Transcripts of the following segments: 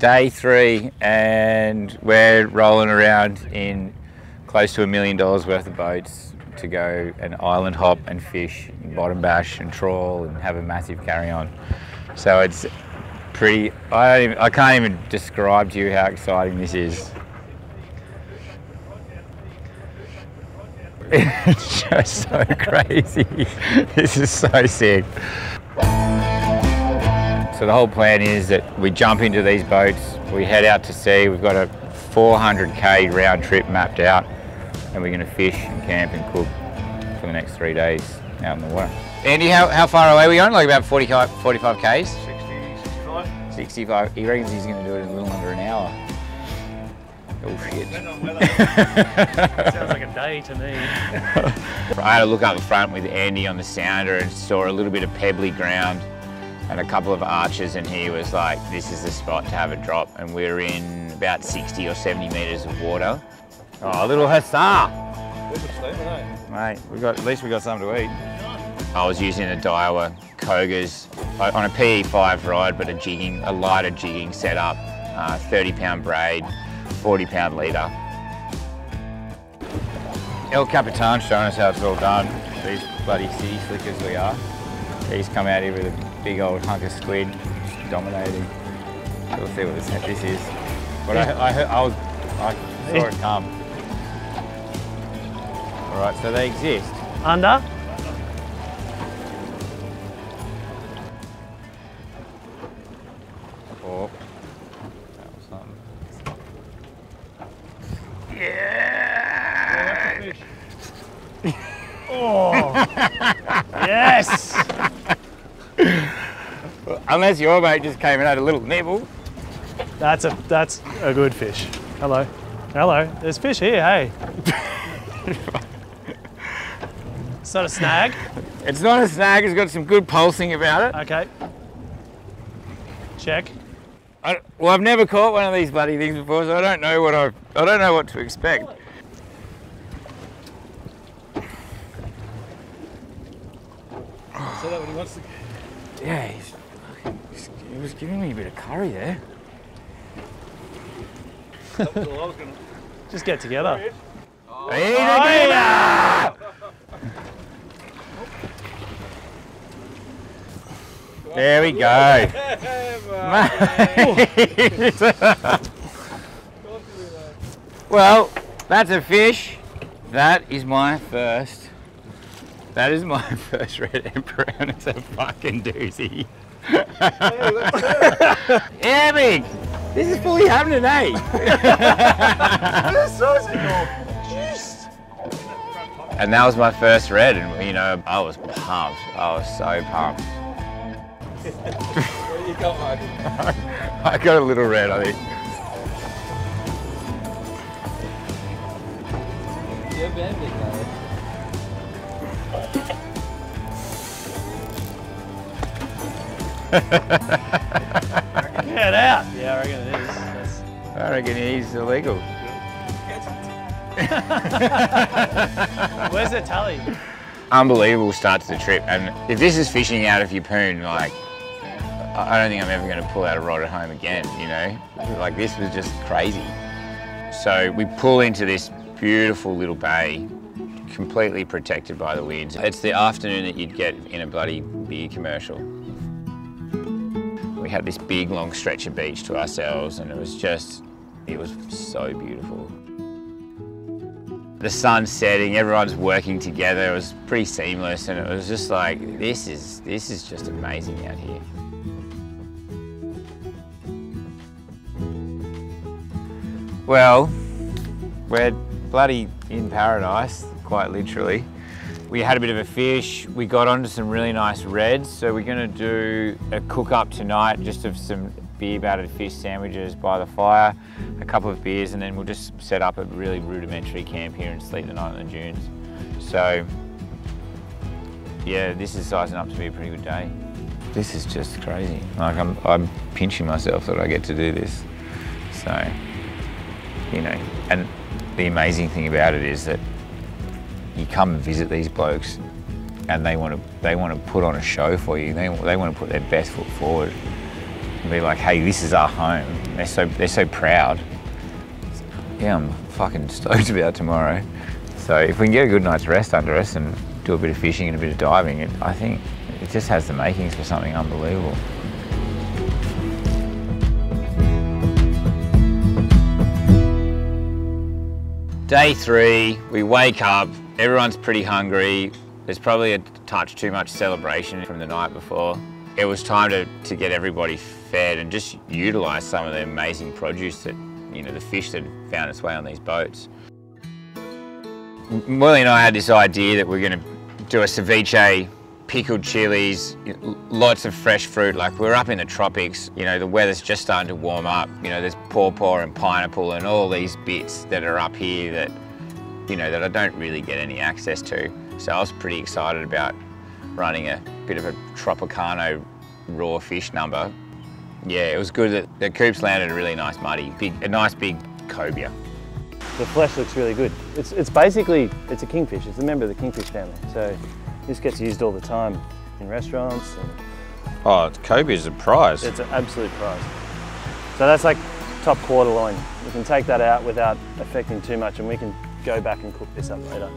Day 3 and we're rolling around in close to $1 million worth of boats to go and island hop and fish, and bottom bash and trawl and have a massive carry on. So it's pretty, I can't even describe to you how exciting this is. It's just so crazy. This is so sick. So the whole plan is that we jump into these boats, we head out to sea, we've got a 400k round trip mapped out, and we're going to fish and camp and cook for the next 3 days out in the water. Andy, how far away are we going? Like about 45 k's? 65. 65. He reckons he's going to do it in a little under an hour. Oh shit. Sounds like a day to me. I had a look up the front with Andy on the sounder and saw a little bit of pebbly ground and a couple of arches, and he was like, this is the spot to have a drop, and we're in about 60 or 70 metres of water. Oh, a little hussar! Mate, at least we got something to eat. I was using a Daiwa Kogas on a PE5 rod, but a lighter jigging setup, 30-pound braid, 40-pound leader. El Capitan's showing us how it's all done. These bloody city slickers we are. He's come out here with a big old hunk of squid, dominating. So we'll see what this is. But I saw it come. All right, so they exist. Under? Oh, that was something. Yeah! Oh! Yes! Unless your mate just came and had a little nibble. That's a good fish. Hello. Hello. There's fish here, hey. It's not a snag? It's not a snag, it's got some good pulsing about it. Okay. Check. Well, I've never caught one of these bloody things before, so I don't know what to expect. So that when he wants to... Yeah, he was giving me a bit of curry there. That was all I was gonna... Just get together. Oh, yeah! There we go. Well, that's a fish. That is my first red emperor, and it's a fucking doozy. Yeah, big. This is fully happening today. And that was my first red, and you know, I was pumped. I was so pumped. What you got, Mark? I got a little red, I think. You're bending, though. Get out! Yeah, I reckon it is. I reckon he's illegal. Where's the tally? Unbelievable start to the trip, and if this is fishing out of Yeppoon, like, I don't think I'm ever going to pull out a rod at home again, you know? Like, this was just crazy. So we pull into this beautiful little bay, completely protected by the winds. It's the afternoon that you'd get in a bloody beer commercial. We had this big long stretch of beach to ourselves, and it was so beautiful. The sun's setting, everyone's working together, it was pretty seamless, and it was just like, this is just amazing out here. Well, we're bloody in paradise, quite literally. We had a bit of a fish, we got onto some really nice reds, so we're gonna do a cook up tonight, just of some beer battered fish sandwiches by the fire, a couple of beers, and then we'll just set up a really rudimentary camp here and sleep the night in the dunes. So, yeah, this is sizing up to be a pretty good day. This is just crazy. Like, I'm pinching myself that I get to do this. So, you know, and the amazing thing about it is that you come and visit these blokes and they want to put on a show for you. They want to put their best foot forward. and be like, hey, this is our home. They're so proud. Yeah, I'm fucking stoked about tomorrow. So if we can get a good night's rest under us and do a bit of fishing and a bit of diving, I think it just has the makings for something unbelievable. Day 3, we wake up, everyone's pretty hungry. There's probably a touch too much celebration from the night before. It was time to get everybody fed and just utilise some of the amazing produce that, you know, the fish that found its way on these boats. Moyley and I had this idea that we're going to do a ceviche, pickled chilies, lots of fresh fruit. Like, we're up in the tropics, you know, the weather's just starting to warm up. You know, there's pawpaw and pineapple and all these bits that are up here that, you know, that I don't really get any access to. So I was pretty excited about running a bit of a Tropicana raw fish number. Yeah, it was good that the coops landed a really nice muddy, a nice big cobia. The flesh looks really good. It's basically, it's a kingfish. It's a member of the kingfish family. So this gets used all the time in restaurants. And oh, cobia is a prize. it's an absolute prize. So that's like top quarter loin. We can take that out without affecting too much, and we can go back and cook this up later.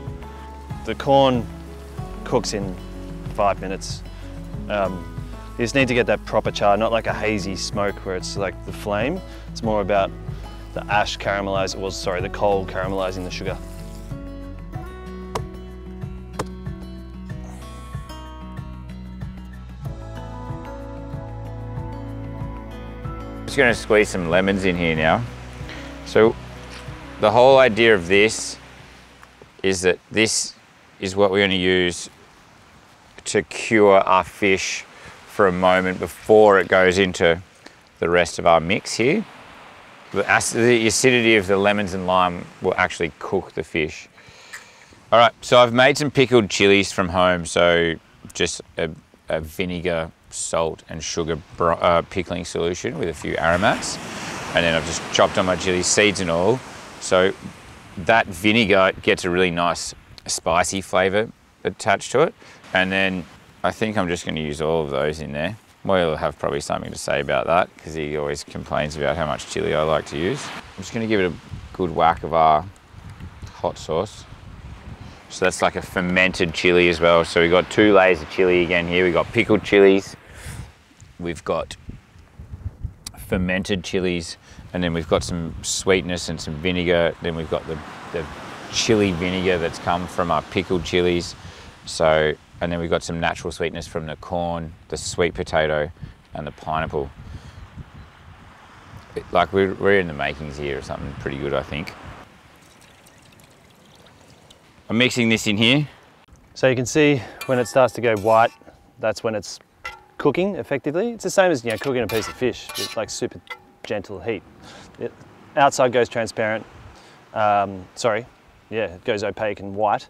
The corn cooks in 5 minutes. You just need to get that proper char, not like a hazy smoke where it's like the flame. It's more about the ash caramelizing, well, sorry, the coal caramelizing the sugar. Just going to squeeze some lemons in here now. So the whole idea of this is that this is what we're going to use to cure our fish for a moment before it goes into the rest of our mix here. The acidity of the lemons and lime will actually cook the fish. All right, so I've made some pickled chilies from home. So just a vinegar, salt and sugar pickling solution with a few aromats. And then I've just chopped on my chili seeds and all. So that vinegar gets a really nice spicy flavor attached to it. And then I think I'm just going to use all of those in there. Moyley will have probably something to say about that because he always complains about how much chili I like to use. I'm just going to give it a good whack of our hot sauce. So that's like a fermented chili as well. So we've got 2 layers of chili again here. We've got pickled chilies, we've got fermented chilies, and then we've got some sweetness and some vinegar. Then we've got the chili vinegar that's come from our pickled chilies. So, and then we've got some natural sweetness from the corn, the sweet potato, and the pineapple. Like we're in the makings here of something pretty good, I think. I'm mixing this in here. So you can see when it starts to go white, that's when it's cooking effectively. It's the same as, you know, cooking a piece of fish. It's like super gentle heat. Outside goes transparent. It goes opaque and white,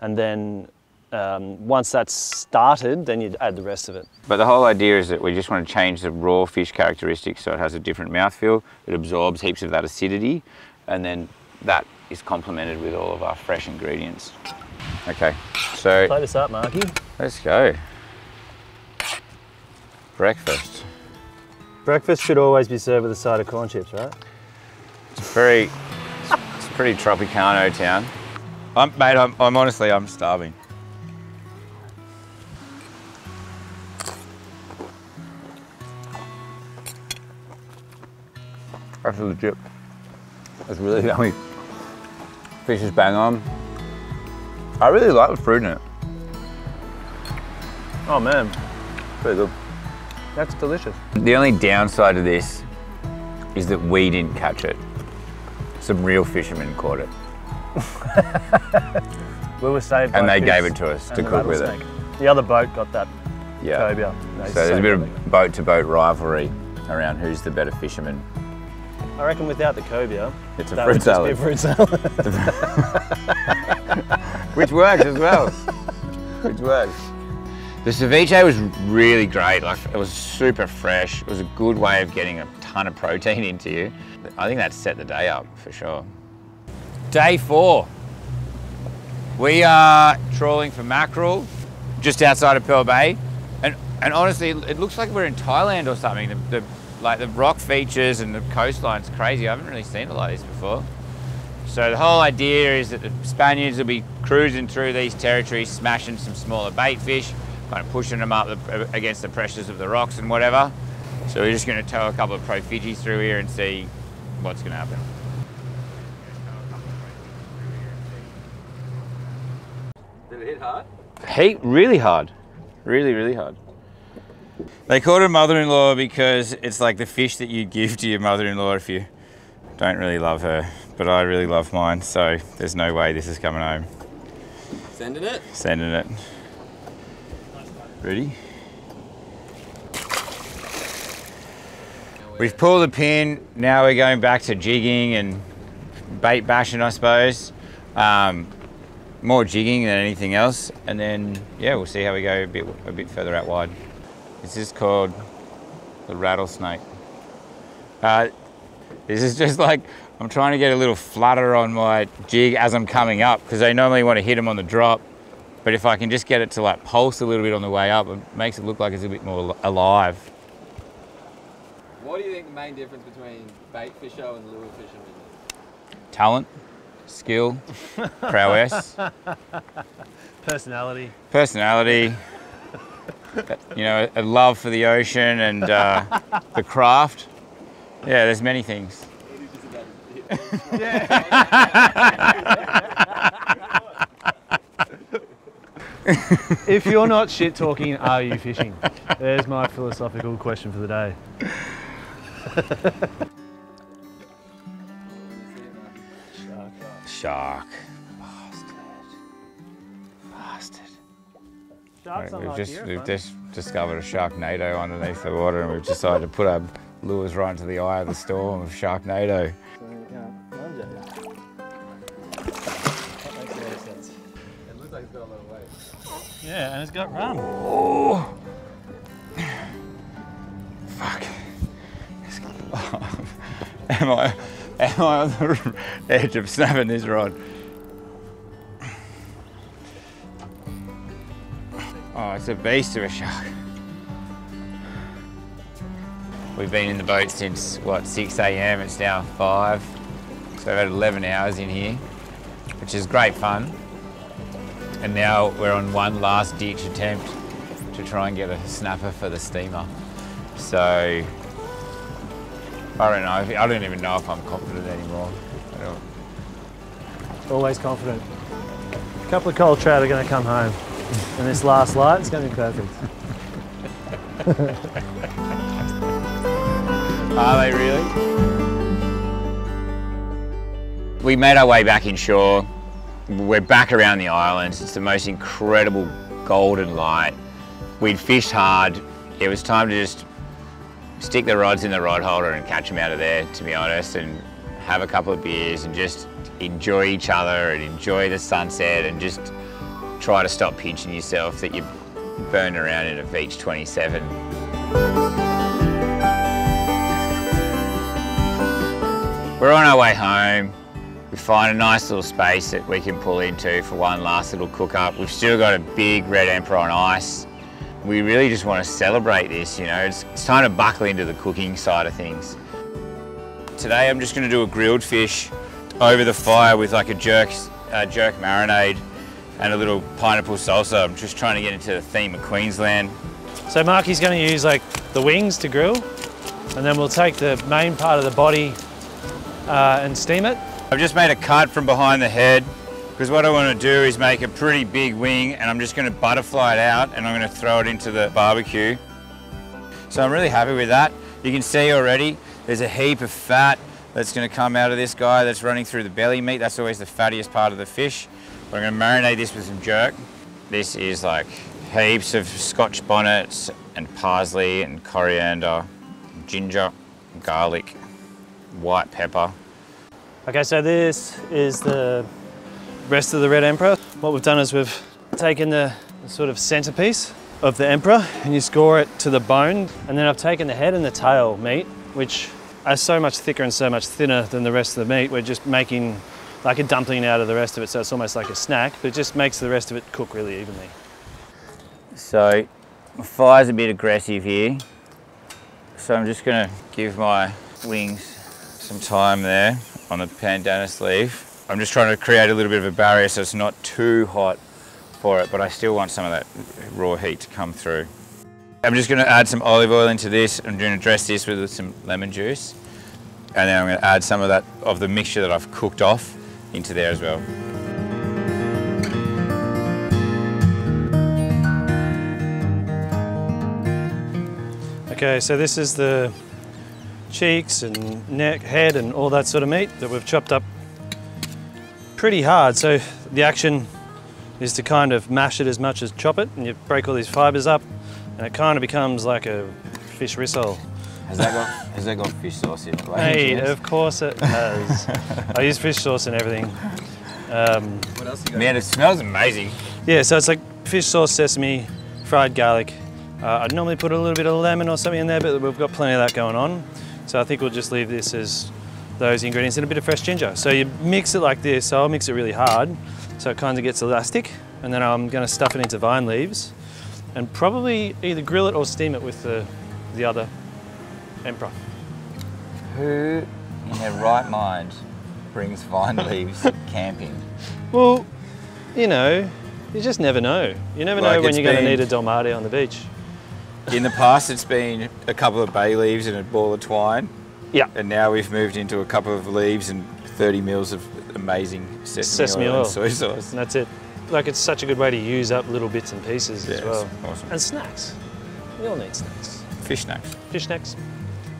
and then once that's started, then you add the rest of it. But the whole idea is that we just want to change the raw fish characteristics so it has a different mouthfeel. It absorbs heaps of that acidity, and then that is complemented with all of our fresh ingredients. Okay, so Play this up, Marky. Let's go. Breakfast. Breakfast should always be served with a side of corn chips, right? It's pretty Tropicano town. I'm honestly, I'm starving. That's legit. It's really yummy. Fish is bang on. I really like the fruit in it. Oh man, Pretty good. that's delicious. The only downside to this is that we didn't catch it. Some real fishermen caught it. We were saved by And they fish gave it to us to and the cook with it. rattlesnake. The other boat got that Yeah. cobia. So there's a bit of boat-to-boat rivalry around who's the better fisherman. I reckon without the cobia, It's a that fruit would salad. just be a fruit salad. Which works as well. Which works. The ceviche was really great. Like, it was super fresh. It was a good way of getting a ton of protein into you. I think that set the day up for sure. Day 4. We are trawling for mackerel just outside of Pearl Bay. And honestly, it looks like we're in Thailand or something. The Like the rock features and the coastline's crazy. I haven't really seen it like this before. So the whole idea is that the Spaniards will be cruising through these territories, smashing some smaller bait fish, kind of pushing them up against the pressures of the rocks and whatever. So we're just going to tow a couple of Pro Fidgis through here and see what's going to happen. Did it hit hard? Really hard. Really, really hard. They called her mother-in-law because it's like the fish that you give to your mother-in-law if you don't really love her. But I really love mine, so there's no way this is coming home. Sending it? Sending it. Ready? We've pulled the pin, now we're going back to jigging and bait bashing, I suppose. More jigging than anything else, and then yeah, we'll see how we go a bit further out wide. This is called the rattlesnake. This is just like, I'm trying to get a little flutter on my jig as I'm coming up, because I normally want to hit them on the drop, but if I can just get it to like pulse a little bit on the way up, it makes it look like it's a bit more alive. What do you think the main difference between bait fisher and lure fisherman is? Talent, skill, prowess. Personality. Personality. You know, a love for the ocean and the craft. Yeah, there's many things. If you're not shit talking, are you fishing? There's my philosophical question for the day. Shark. Bastard. We've just discovered a Sharknado underneath the water, and we've decided to put our lures right into the eye of the storm of Sharknado. It looks like it's got a lot of weight. Yeah, and it's got rum. Oh. Fuck. Am I on the edge of snapping this rod? Oh, it's a beast of a shark. We've been in the boat since, what, 6 a.m. It's now 5. So we've had 11 hours in here, which is great fun. And now we're on one last ditch attempt to try and get a snapper for the steamer. So, I don't know. I don't even know if I'm confident anymore. Always confident. A couple of cold trout are going to come home. And this last light is going to be perfect. Are they really? We made our way back inshore. We're back around the islands. It's the most incredible golden light. We'd fished hard. It was time to just stick the rods in the rod holder and catch them out of there, to be honest, and have a couple of beers and just enjoy each other and enjoy the sunset and just try to stop pinching yourself that you burn around in a Veitch 27. We're on our way home. We find a nice little space that we can pull into for one last little cook up. We've still got a big red emperor on ice. We really just want to celebrate this, you know. It's time to buckle into the cooking side of things. Today I'm just going to do a grilled fish over the fire with like a jerk marinade and a little pineapple salsa. I'm just trying to get into the theme of Queensland. So Marky's going to use like the wings to grill, and then we'll take the main part of the body and steam it. I've just made a cut from behind the head because what I want to do is make a pretty big wing, and I'm just going to butterfly it out and I'm going to throw it into the barbecue. So I'm really happy with that. You can see already there's a heap of fat that's going to come out of this guy that's running through the belly meat. That's always the fattiest part of the fish. But I'm going to marinate this with some jerk. This is like heaps of Scotch bonnets and parsley and coriander, ginger, garlic, white pepper. Okay, so this is the rest of the red emperor. What we've done is we've taken the sort of centerpiece of the emperor and you score it to the bone. And then I've taken the head and the tail meat, which are so much thicker and so much thinner than the rest of the meat. We're just making like a dumpling out of the rest of it, so it's almost like a snack, but it just makes the rest of it cook really evenly. So, my fire's a bit aggressive here. So I'm just gonna give my wings some time there on the bandana sleeve. I'm just trying to create a little bit of a barrier so it's not too hot for it, but I still want some of that raw heat to come through. I'm just gonna add some olive oil into this. I'm gonna dress this with some lemon juice. And then I'm gonna add some of the mixture that I've cooked off into there as well. Okay, so this is the cheeks and neck, head and all that sort of meat that we've chopped up pretty hard. So the action is to kind of mash it as much as chop it, and you break all these fibres up and it kind of becomes like a fish risole. Has that got fish sauce in it? Hey, of course it has. I use fish sauce and everything. What else you got? Man, it smells amazing. Yeah, so it's like fish sauce, sesame, fried garlic. I'd normally put a little bit of lemon or something in there, but we've got plenty of that going on. So I think we'll just leave this as those ingredients and a bit of fresh ginger. So you mix it like this. So I'll mix it really hard so it kind of gets elastic. And then I'm going to stuff it into vine leaves and probably either grill it or steam it with the other emperor. Who in their right mind brings vine leaves camping? Well, you know, you just never know. You never know when you're going to need a dolmade on the beach. In the past, it's been a couple of bay leaves and a ball of twine. Yeah. And now we've moved into a couple of leaves and 30 mils of amazing sesame oil and soy sauce. And that's it. Like, it's such a good way to use up little bits and pieces as well. Awesome. And snacks. We all need snacks. Fish snacks. Fish snacks.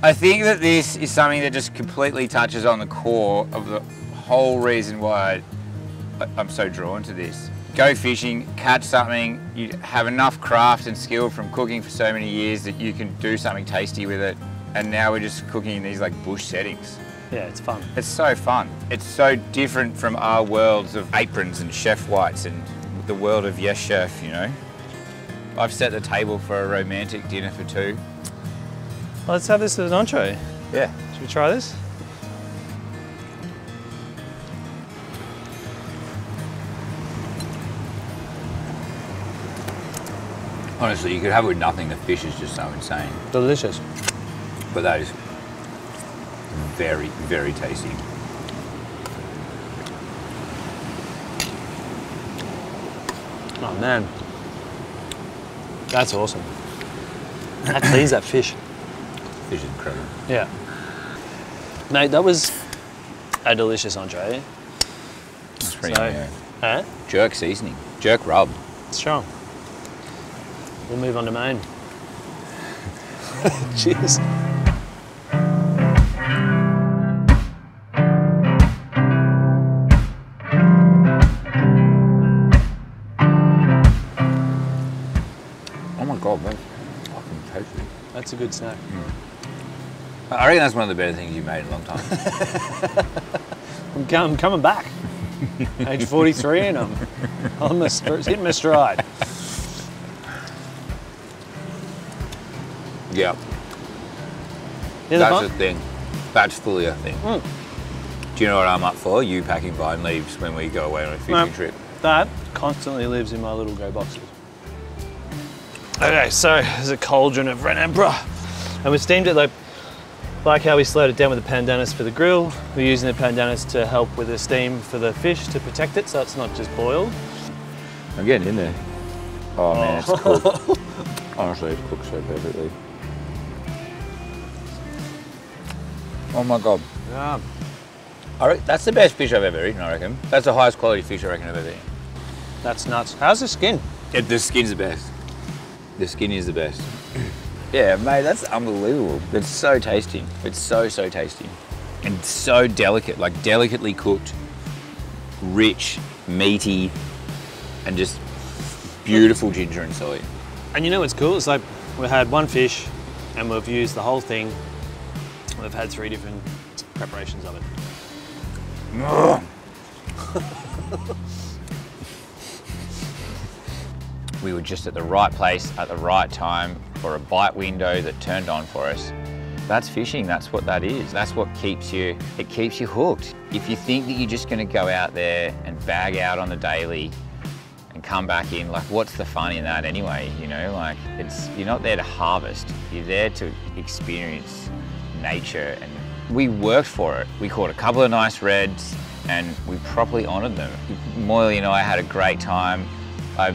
I think that this is something that just completely touches on the core of the whole reason why I'm so drawn to this. Go fishing, catch something, you have enough craft and skill from cooking for so many years that you can do something tasty with it. And now we're just cooking in these like bush settings. Yeah, it's fun. It's so fun. It's so different from our worlds of aprons and chef whites and the world of yes chef, you know. I've set the table for a romantic dinner for two. Well, let's have this as an entree. Yeah. Should we try this? Honestly, you could have it with nothing. The fish is just so insane. Delicious. But that is very, very tasty. Oh man, that's awesome. That cleans that fish. Fish is incredible. Yeah. Mate, that was a delicious entree. That's pretty yummy. Huh? Jerk seasoning. Jerk rub. Strong. We'll move on to main. Cheers. Oh my God, that's fucking tasty. That's a good snack. I reckon that's one of the better things you've made in a long time. I'm coming back. Age 43 and I'm hitting my stride. Yeah. That's a thing. That's fully a thing. Do you know what I'm up for? You packing vine leaves when we go away on a fishing trip. That constantly lives in my little grey boxes. Okay, so there's a cauldron of red emperor. And we steamed it like how we slowed it down with the pandanus for the grill. We're using the pandanus to help with the steam for the fish to protect it so it's not just boiled. I'm getting in there. Oh man, it's cooked. Honestly, it's cooked so perfectly. Oh my God. Yeah. That's the best fish I've ever eaten, I reckon. That's the highest quality fish I reckon I've ever eaten. That's nuts. How's the skin? The skin's the best. The skin is the best. Yeah, mate, that's unbelievable. It's so tasty. It's so, so tasty. And so delicate, like delicately cooked, rich, meaty, and just beautiful ginger and soy. And you know what's cool? It's like we had one fish and we've used the whole thing. We've had 3 different preparations of it. We were just at the right place at the right time for a bite window that turned on for us. That's fishing, that's what that is. That's what keeps you hooked. If you think that you're just gonna go out there and bag out on the daily and come back in, like what's the fun in that anyway, you know? Like you're not there to harvest, you're there to experience nature, and we worked for it. We caught a couple of nice reds and we properly honoured them. Moyley and I had a great time. I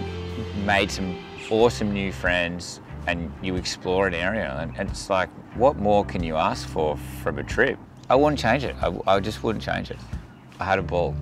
made some awesome new friends, and you explore an area, and it's like, what more can you ask for from a trip? I wouldn't change it. I just wouldn't change it. I had a ball.